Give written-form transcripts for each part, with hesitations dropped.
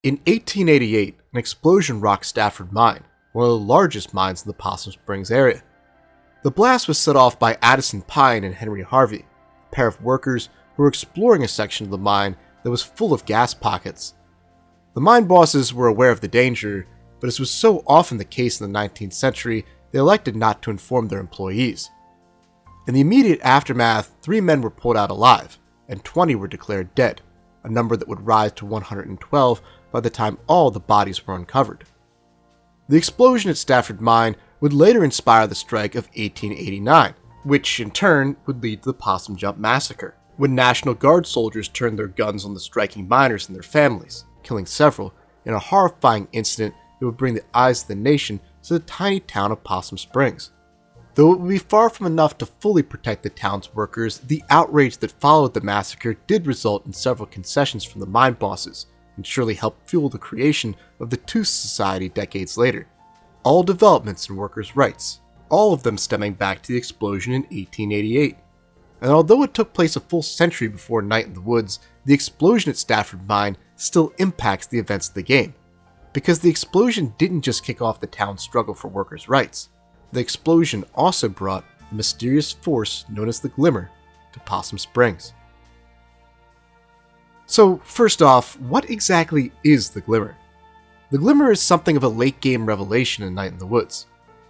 In 1888, an explosion rocked Stafford Mine, one of the largest mines in the Possum Springs area. The blast was set off by Addison Pine and Henry Harvey, a pair of workers who were exploring a section of the mine that was full of gas pockets. The mine bosses were aware of the danger, but as was so often the case in the 19th century, they elected not to inform their employees. In the immediate aftermath, 3 men were pulled out alive, and 20 were declared dead, a number that would rise to 112 by the time all the bodies were uncovered. The explosion at Stafford Mine would later inspire the strike of 1889, which in turn would lead to the Possum Jump Massacre, when National Guard soldiers turned their guns on the striking miners and their families, killing several, in a horrifying incident that would bring the eyes of the nation to the tiny town of Possum Springs. Though it would be far from enough to fully protect the town's workers, the outrage that followed the massacre did result in several concessions from the mine bosses, and surely helped fuel the creation of the Tooth Society decades later. All developments in workers' rights, all of them stemming back to the explosion in 1888. And although it took place a full century before Night in the Woods, the explosion at Stafford Mine still impacts the events of the game. Because the explosion didn't just kick off the town's struggle for workers' rights. The explosion also brought the mysterious force known as the Glimmer to Possum Springs. So first off, what exactly is the Glimmer? The Glimmer is something of a late-game revelation in Night in the Woods.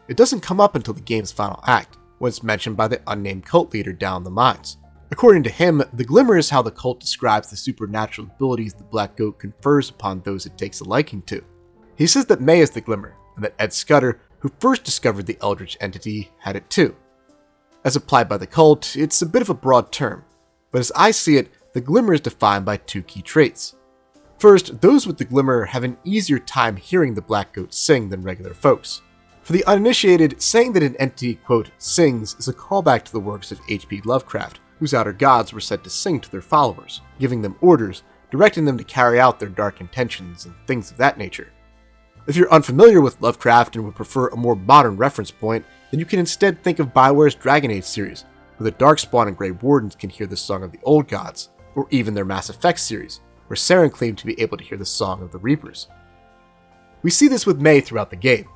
It doesn't come up until the game's final act, when it's mentioned by the unnamed cult leader down the mines. According to him, the Glimmer is how the cult describes the supernatural abilities the Black Goat confers upon those it takes a liking to. He says that May is the Glimmer, and that Ed Scudder, who first discovered the eldritch entity, had it too. As applied by the cult, it's a bit of a broad term, but as I see it, the Glimmer is defined by 2 key traits. First, those with the Glimmer have an easier time hearing the Black Goat sing than regular folks. For the uninitiated, saying that an entity, quote, sings is a callback to the works of H.P. Lovecraft, whose outer gods were said to sing to their followers, giving them orders, directing them to carry out their dark intentions, and things of that nature. If you're unfamiliar with Lovecraft and would prefer a more modern reference point, then you can instead think of BioWare's Dragon Age series, where the Darkspawn and Grey Wardens can hear the song of the Old Gods, or even their Mass Effect series, where Saren claimed to be able to hear the song of the Reapers. We see this with May throughout the game.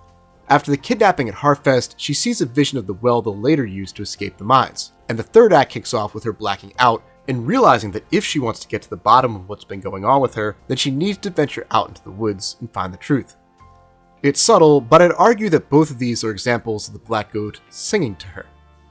After the kidnapping at Harfest, she sees a vision of the well they'll later use to escape the mines, and the third act kicks off with her blacking out and realizing that if she wants to get to the bottom of what's been going on with her, then she needs to venture out into the woods and find the truth. It's subtle, but I'd argue that both of these are examples of the Black Goat singing to her.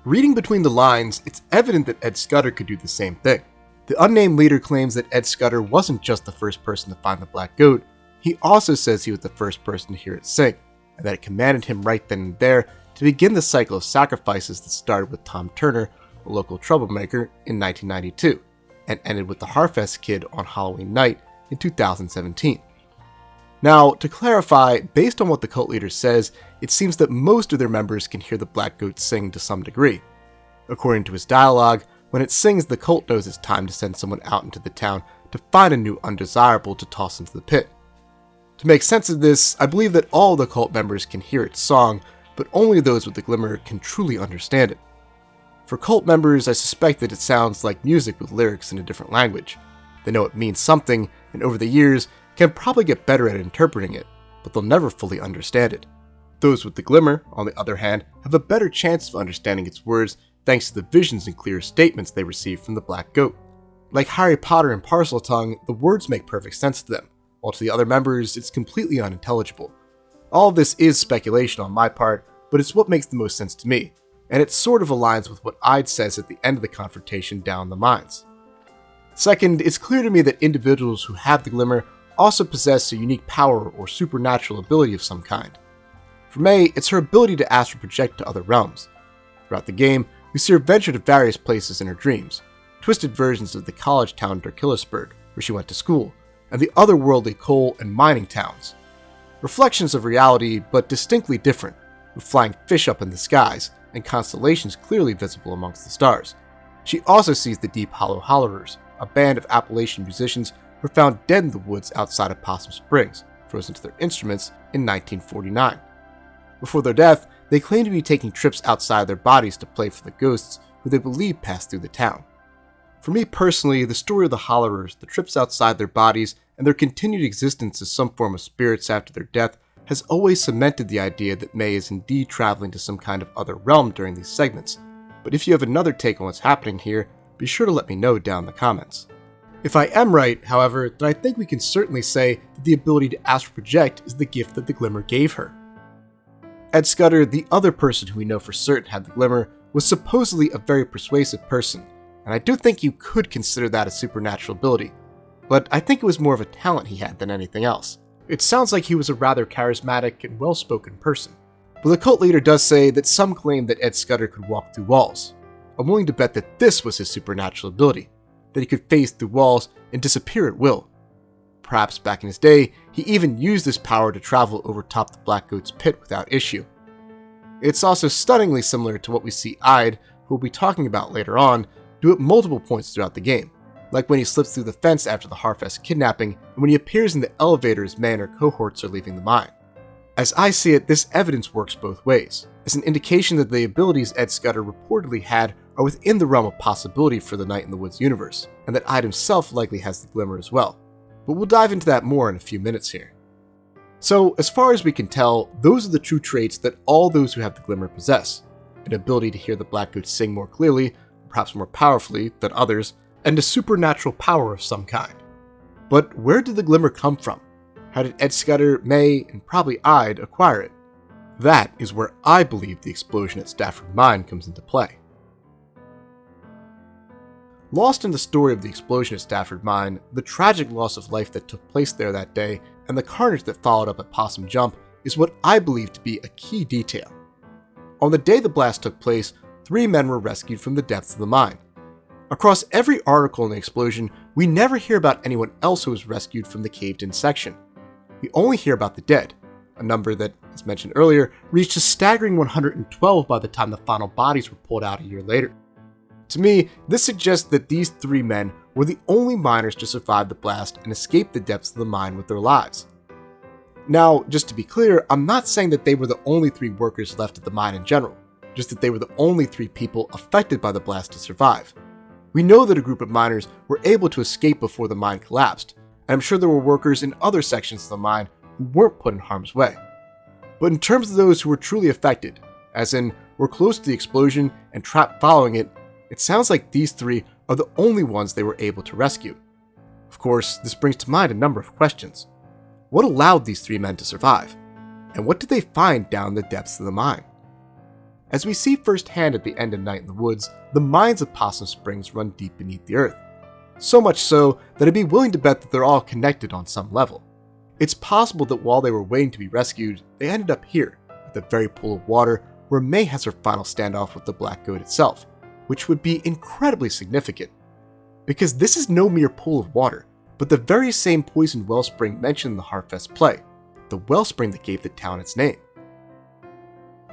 Reading between the lines, it's evident that Ed Scudder could do the same thing. The unnamed leader claims that Ed Scudder wasn't just the first person to find the Black Goat, he also says he was the first person to hear it sing, and that it commanded him right then and there to begin the cycle of sacrifices that started with Tom Turner, a local troublemaker, in 1992, and ended with the Harfest Kid on Halloween night in 2017. Now, to clarify, based on what the cult leader says, it seems that most of their members can hear the Black Goat sing to some degree. According to his dialogue, when it sings, the cult knows it's time to send someone out into the town to find a new undesirable to toss into the pit. To make sense of this, I believe that all the cult members can hear its song, but only those with the Glimmer can truly understand it. For cult members, I suspect that it sounds like music with lyrics in a different language. They know it means something, and over the years, can probably get better at interpreting it, but they'll never fully understand it. Those with the Glimmer, on the other hand, have a better chance of understanding its words thanks to the visions and clear statements they receive from the Black Goat. Like Harry Potter and Parseltongue, the words make perfect sense to them, while to the other members, it's completely unintelligible. All of this is speculation on my part, but it's what makes the most sense to me, and it sort of aligns with what Ide says at the end of the confrontation down the mines. Second, it's clear to me that individuals who have the Glimmer also possess a unique power or supernatural ability of some kind. For May, it's her ability to astral project to other realms. Throughout the game, we see her venture to various places in her dreams, twisted versions of the college town Derkillisburg, where she went to school, and the otherworldly coal and mining towns. Reflections of reality, but distinctly different, with flying fish up in the skies, and constellations clearly visible amongst the stars. She also sees the Deep Hollow Hollowers, a band of Appalachian musicians who were found dead in the woods outside of Possum Springs, frozen to their instruments in 1949. Before their death, they claim to be taking trips outside their bodies to play for the ghosts who they believe passed through the town. For me personally, the story of the Hollowers, the trips outside their bodies, and their continued existence as some form of spirits after their death has always cemented the idea that May is indeed traveling to some kind of other realm during these segments. But if you have another take on what's happening here, be sure to let me know down in the comments. If I am right, however, then I think we can certainly say that the ability to astral project is the gift that the Glimmer gave her. Ed Scudder, the other person who we know for certain had the Glimmer, was supposedly a very persuasive person, and I do think you could consider that a supernatural ability, but I think it was more of a talent he had than anything else. It sounds like he was a rather charismatic and well-spoken person, but the cult leader does say that some claim that Ed Scudder could walk through walls. I'm willing to bet that this was his supernatural ability, that he could phase through walls and disappear at will. Perhaps back in his day, he even used this power to travel over top the Black Goat's pit without issue. It's also stunningly similar to what we see Ide, who we'll be talking about later on, do at multiple points throughout the game, like when he slips through the fence after the Harfest kidnapping, and when he appears in the elevator as May and her cohorts are leaving the mine. As I see it, this evidence works both ways, as an indication that the abilities Ed Scudder reportedly had are within the realm of possibility for the Night in the Woods universe, and that Ide himself likely has the Glimmer as well. But we'll dive into that more in a few minutes here. So, as far as we can tell, those are the true traits that all those who have the Glimmer possess: an ability to hear the Black Goat sing more clearly, perhaps more powerfully than others, and a supernatural power of some kind. But where did the Glimmer come from? How did Ed Scudder, May, and probably Ide acquire it? That is where I believe the explosion at Stafford Mine comes into play. Lost in the story of the explosion at Stafford Mine, the tragic loss of life that took place there that day, and the carnage that followed up at Possum Jump is what I believe to be a key detail. On the day the blast took place, 3 men were rescued from the depths of the mine. Across every article in the explosion, we never hear about anyone else who was rescued from the caved-in section. We only hear about the dead, a number that, as mentioned earlier, reached a staggering 112 by the time the final bodies were pulled out a year later. To me, this suggests that these 3 men were the only miners to survive the blast and escape the depths of the mine with their lives. Now, just to be clear, I'm not saying that they were the only 3 workers left at the mine in general, just that they were the only 3 people affected by the blast to survive. We know that a group of miners were able to escape before the mine collapsed, and I'm sure there were workers in other sections of the mine who weren't put in harm's way. But in terms of those who were truly affected, as in were close to the explosion and trapped following it, it sounds like these 3 are the only ones they were able to rescue. Of course, this brings to mind a number of questions. What allowed these 3 men to survive? And what did they find down in the depths of the mine? As we see firsthand at the end of Night in the Woods, the mines of Possum Springs run deep beneath the earth. So much so that I'd be willing to bet that they're all connected on some level. It's possible that while they were waiting to be rescued, they ended up here, at the very pool of water where May has her final standoff with the Black Goat itself, which would be incredibly significant. Because this is no mere pool of water, but the very same poisoned wellspring mentioned in the Harfest play, the wellspring that gave the town its name.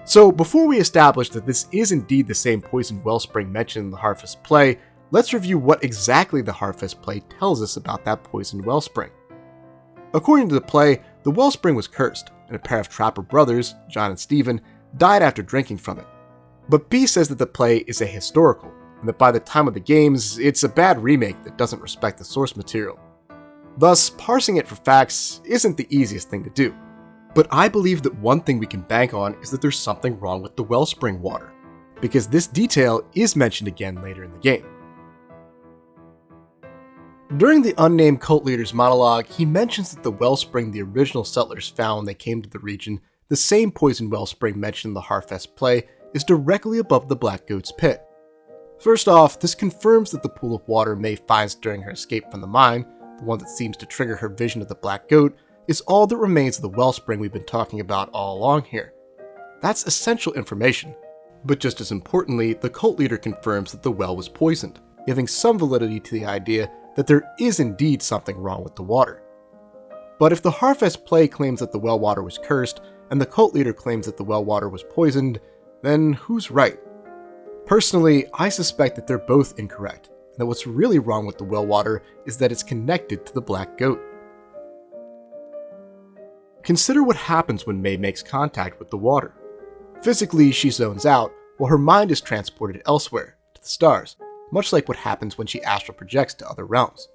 So before we establish that this is indeed the same poisoned wellspring mentioned in the Harfest play, let's review what exactly the Harfest play tells us about that poisoned wellspring. According to the play, the wellspring was cursed, and a pair of trapper brothers, Jaen and Stephen, died after drinking from it. But B says that the play is ahistorical, and that by the time of the games, it's a bad remake that doesn't respect the source material. Thus, parsing it for facts isn't the easiest thing to do. But I believe that one thing we can bank on is that there's something wrong with the wellspring water, because this detail is mentioned again later in the game. During the unnamed cult leader's monologue, he mentions that the wellspring the original settlers found when they came to the region, the same poisoned wellspring mentioned in the Harfest play, is directly above the Black Goat's pit. First off, this confirms that the pool of water May finds during her escape from the mine, the one that seems to trigger her vision of the Black Goat, is all that remains of the wellspring we've been talking about all along here. That's essential information. But just as importantly, the cult leader confirms that the well was poisoned, giving some validity to the idea that there is indeed something wrong with the water. But if the Harfest play claims that the well water was cursed, and the cult leader claims that the well water was poisoned, then who's right? Personally, I suspect that they're both incorrect, and that what's really wrong with the well water is that it's connected to the Black Goat. Consider what happens when May makes contact with the water. Physically, she zones out, while her mind is transported elsewhere, to the stars, much like what happens when she astral projects to other realms.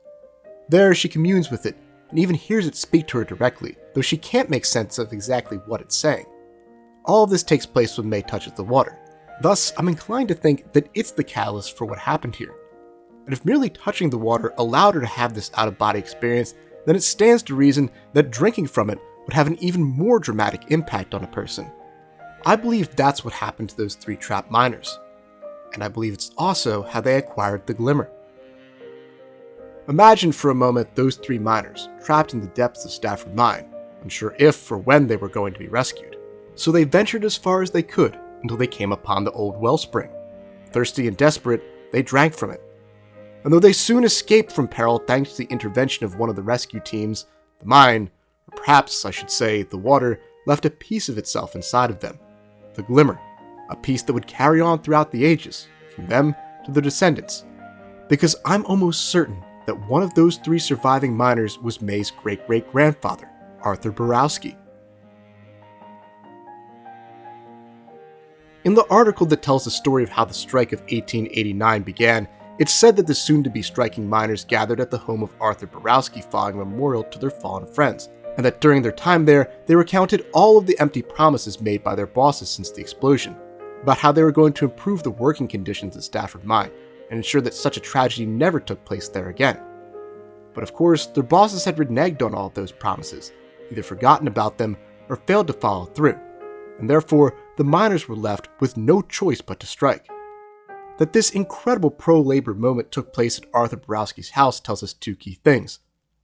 There, she communes with it, and even hears it speak to her directly, though she can't make sense of exactly what it's saying. All of this takes place when May touches the water. Thus, I'm inclined to think that it's the catalyst for what happened here. And if merely touching the water allowed her to have this out-of-body experience, then it stands to reason that drinking from it would have an even more dramatic impact on a person. I believe that's what happened to those 3 trapped miners. And I believe it's also how they acquired the Glimmer. Imagine for a moment those 3 miners, trapped in the depths of Stafford Mine, unsure if or when they were going to be rescued. So they ventured as far as they could until they came upon the old wellspring. Thirsty and desperate, they drank from it. And though they soon escaped from peril thanks to the intervention of one of the rescue teams, the mine, or perhaps I should say the water, left a piece of itself inside of them. The Glimmer, a piece that would carry on throughout the ages, from them to their descendants. Because I'm almost certain that one of those 3 surviving miners was May's great-great-grandfather, Arthur Barowski. In the article that tells the story of how the strike of 1889 began, it's said that the soon-to-be striking miners gathered at the home of Arthur Barowski following a memorial to their fallen friends, and that during their time there, they recounted all of the empty promises made by their bosses since the explosion, about how they were going to improve the working conditions at Stafford Mine and ensure that such a tragedy never took place there again. But of course, their bosses had reneged on all of those promises, either forgotten about them or failed to follow through, and therefore the miners were left with no choice but to strike. That this incredible pro-labor moment took place at Arthur Barowski's house tells us 2 key things.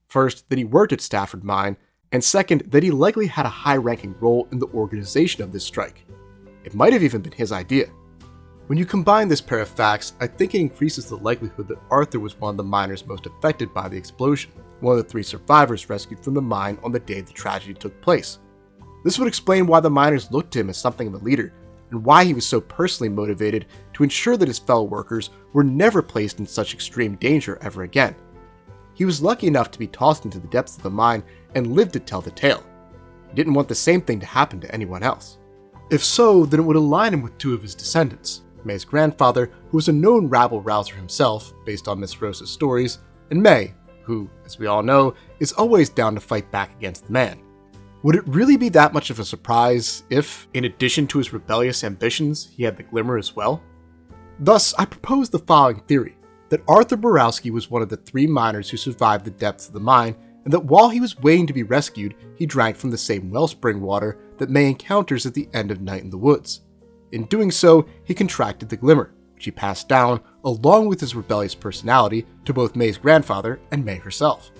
First, that he worked at Stafford Mine, and second, that he likely had a high-ranking role in the organization of this strike. It might have even been his idea. When you combine this pair of facts, I think it increases the likelihood that Arthur was one of the miners most affected by the explosion, one of the 3 survivors rescued from the mine on the day the tragedy took place. This would explain why the miners looked to him as something of a leader, and why he was so personally motivated to ensure that his fellow workers were never placed in such extreme danger ever again. He was lucky enough to be tossed into the depths of the mine and lived to tell the tale. He didn't want the same thing to happen to anyone else. If so, then it would align him with 2 of his descendants, May's grandfather, who was a known rabble-rouser himself, based on Miss Rosa's stories, and May, who, as we all know, is always down to fight back against the man. Would it really be that much of a surprise if, in addition to his rebellious ambitions, he had the Glimmer as well? Thus, I propose the following theory, that Arthur Barowski was one of the 3 miners who survived the depths of the mine, and that while he was waiting to be rescued, he drank from the same wellspring water that May encounters at the end of Night in the Woods. In doing so, he contracted the Glimmer, which he passed down, along with his rebellious personality, to both May's grandfather and May herself.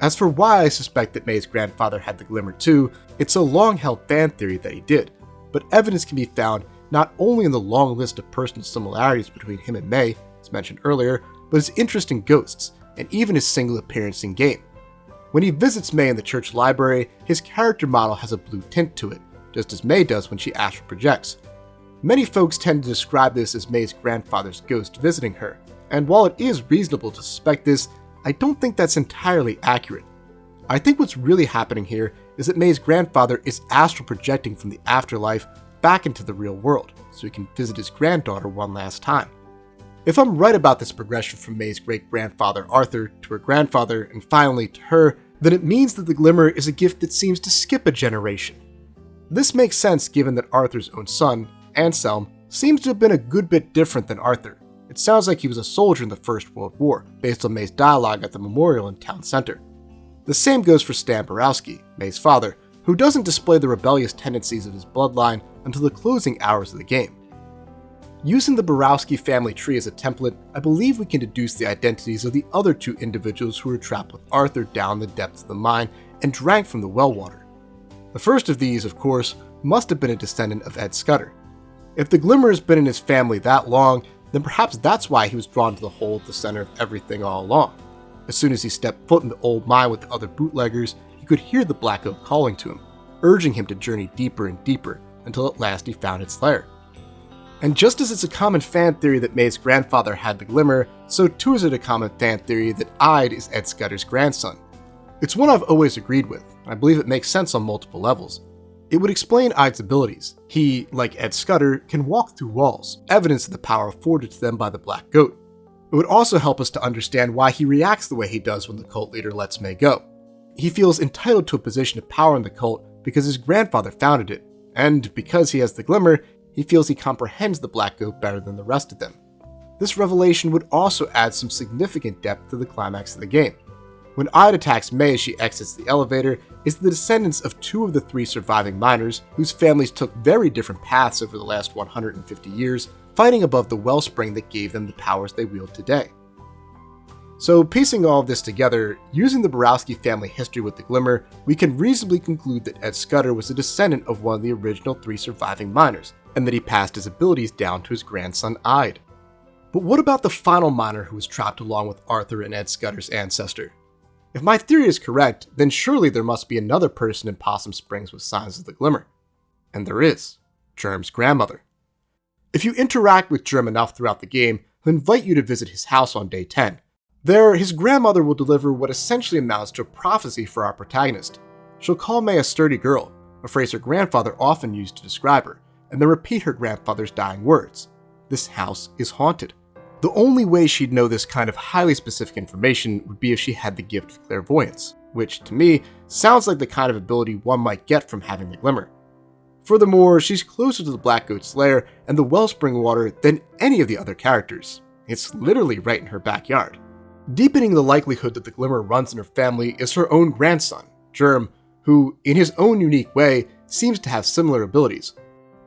As for why I suspect that May's grandfather had the Glimmer too, it's a long-held fan theory that he did, but evidence can be found not only in the long list of personal similarities between him and May, as mentioned earlier, but his interest in ghosts, and even his single appearance in-game. When he visits May in the church library, his character model has a blue tint to it, just as May does when she astral projects. Many folks tend to describe this as May's grandfather's ghost visiting her, and while it is reasonable to suspect this, I don't think that's entirely accurate. I think what's really happening here is that May's grandfather is astral projecting from the afterlife back into the real world, so he can visit his granddaughter one last time. If I'm right about this progression from May's great-grandfather Arthur to her grandfather and finally to her, then it means that the Glimmer is a gift that seems to skip a generation. This makes sense given that Arthur's own son, Anselm, seems to have been a good bit different than Arthur. It sounds like he was a soldier in the First World War, based on May's dialogue at the memorial in town center. The same goes for Stan Barowski, May's father, who doesn't display the rebellious tendencies of his bloodline until the closing hours of the game. Using the Barowski family tree as a template, I believe we can deduce the identities of the other 2 individuals who were trapped with Arthur down the depths of the mine and drank from the well water. The first of these, of course, must have been a descendant of Ed Scudder. If the Glimmer has been in his family that long, then perhaps that's why he was drawn to the hole at the center of everything all along. As soon as he stepped foot in the old mine with the other bootleggers, he could hear the Black Oak calling to him, urging him to journey deeper and deeper until at last he found its lair. And just as it's a common fan theory that May's grandfather had the Glimmer, so too is it a common fan theory that Ide is Ed Scudder's grandson. It's one I've always agreed with, and I believe it makes sense on multiple levels. It would explain Ide's abilities. He, like Ed Scudder, can walk through walls, evidence of the power afforded to them by the Black Goat. It would also help us to understand why he reacts the way he does when the cult leader lets May go. He feels entitled to a position of power in the cult because his grandfather founded it, and because he has the Glimmer, he feels he comprehends the Black Goat better than the rest of them. This revelation would also add some significant depth to the climax of the game. When Ide attacks May as she exits the elevator, it's the descendants of 2 of the 3 surviving miners, whose families took very different paths over the last 150 years, fighting above the wellspring that gave them the powers they wield today. So, piecing all of this together, using the Barowski family history with the Glimmer, we can reasonably conclude that Ed Scudder was a descendant of one of the original 3 surviving miners, and that he passed his abilities down to his grandson Ide. But what about the final miner who was trapped along with Arthur and Ed Scudder's ancestor? If my theory is correct, then surely there must be another person in Possum Springs with signs of the Glimmer. And there is. Germ's grandmother. If you interact with Germ enough throughout the game, he'll invite you to visit his house on day 10. There, his grandmother will deliver what essentially amounts to a prophecy for our protagonist. She'll call May a sturdy girl, a phrase her grandfather often used to describe her, and then repeat her grandfather's dying words. This house is haunted. The only way she'd know this kind of highly specific information would be if she had the gift of clairvoyance, which, to me, sounds like the kind of ability one might get from having the Glimmer. Furthermore, she's closer to the Black Goat's lair and the wellspring water than any of the other characters. It's literally right in her backyard. Deepening the likelihood that the Glimmer runs in her family is her own grandson, Germ, who, in his own unique way, seems to have similar abilities.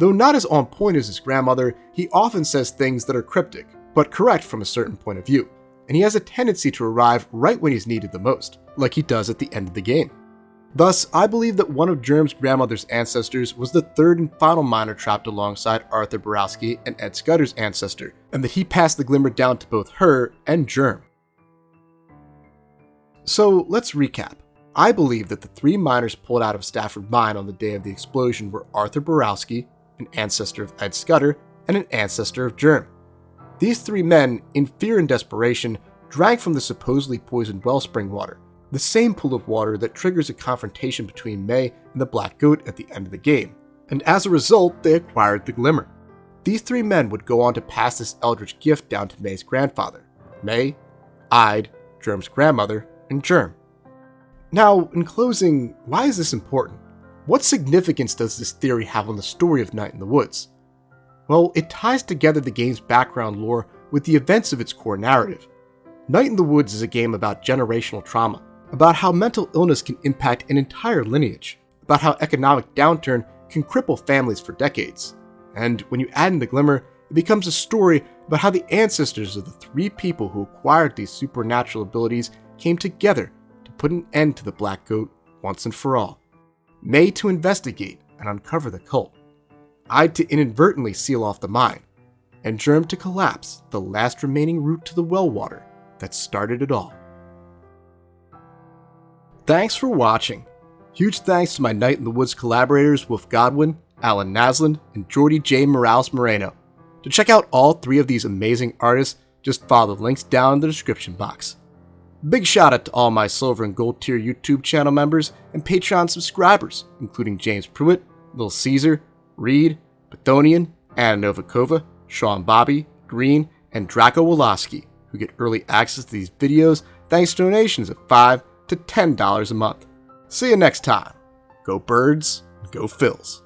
Though not as on point as his grandmother, he often says things that are cryptic, but correct from a certain point of view, and he has a tendency to arrive right when he's needed the most, like he does at the end of the game. Thus, I believe that one of Germ's grandmother's ancestors was the 3rd and final miner trapped alongside Arthur Barowski and Ed Scudder's ancestor, and that he passed the Glimmer down to both her and Germ. So let's recap. I believe that the 3 miners pulled out of Stafford Mine on the day of the explosion were Arthur Barowski, an ancestor of Ed Scudder, and an ancestor of Germ. These 3 men, in fear and desperation, drank from the supposedly poisoned wellspring water, the same pool of water that triggers a confrontation between May and the Black Goat at the end of the game, and as a result, they acquired the Glimmer. These 3 men would go on to pass this eldritch gift down to May's grandfather, May, Ide, Germ's grandmother, and Germ. Now, in closing, why is this important? What significance does this theory have on the story of Night in the Woods? Well, it ties together the game's background lore with the events of its core narrative. Night in the Woods is a game about generational trauma, about how mental illness can impact an entire lineage, about how economic downturn can cripple families for decades. And when you add in the Glimmer, it becomes a story about how the ancestors of the 3 people who acquired these supernatural abilities came together to put an end to the Black Goat once and for all. May to investigate and uncover the cult, Ide to inadvertently seal off the mine, and Germ to collapse the last remaining route to the well water that started it all. Thanks for watching. Huge thanks to my Night in the Woods collaborators Wolf.Godwin, Allan Naslund, and Jordi Jaen Moreno. To check out all 3 of these amazing artists, just follow the links down in the description box. Big shout out to all my silver and gold tier YouTube channel members and Patreon subscribers, including James Pruitt, Lil Caesar, Reed, Bethonian, Anna Novikova, Sean Bobby, Green, and Draco Woloski, who get early access to these videos thanks to donations of $5 to $10 a month. See you next time. Go Birds, go Phils.